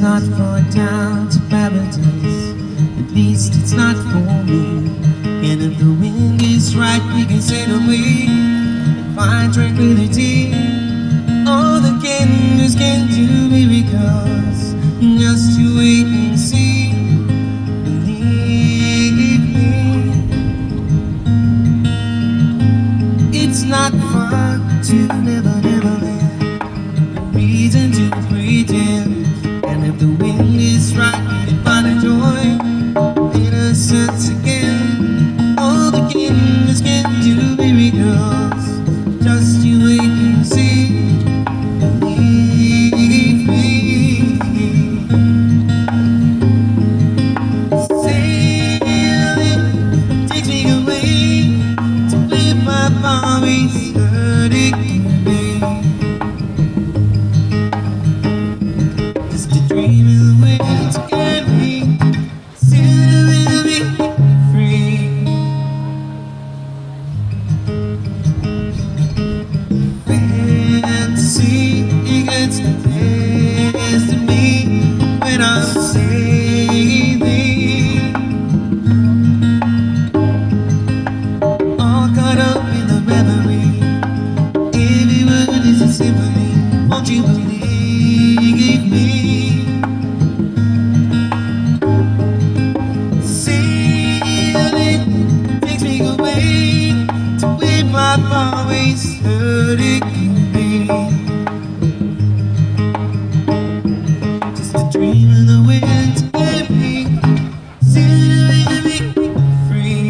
not far down to paradise. At least it's not for me. And if the wind is right, we can sail away and find tranquility. All the candles can do miracles. Just you wait and see. Believe me. It's not fun to never, never let reason to pretend. And if the wind is right, we can find a joy, innocence again. All the kingdoms can do miracles. Just you wait and see. Believe me. Sailing takes me away to where my always hurting me. Just a dream is waiting to get me. Soon we'll be free. Fantasy gets the best of me when I'm sailing. All caught up in the memory. Every word is a symphony. Won't you believe me? Sailing takes me away to where my always hurting me. Just a dream of the wind to get me. Soon we'll be free.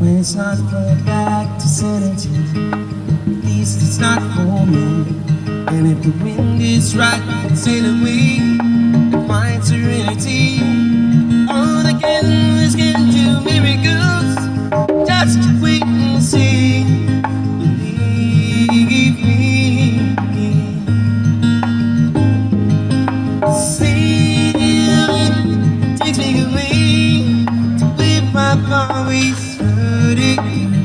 When it's not for back to sanity, at least it's not for me. And if the wind is right, we can sail away and find serenity. All the candles can do miracles. Just wait and see. Believe me. Sailing takes me away to where my always hurting.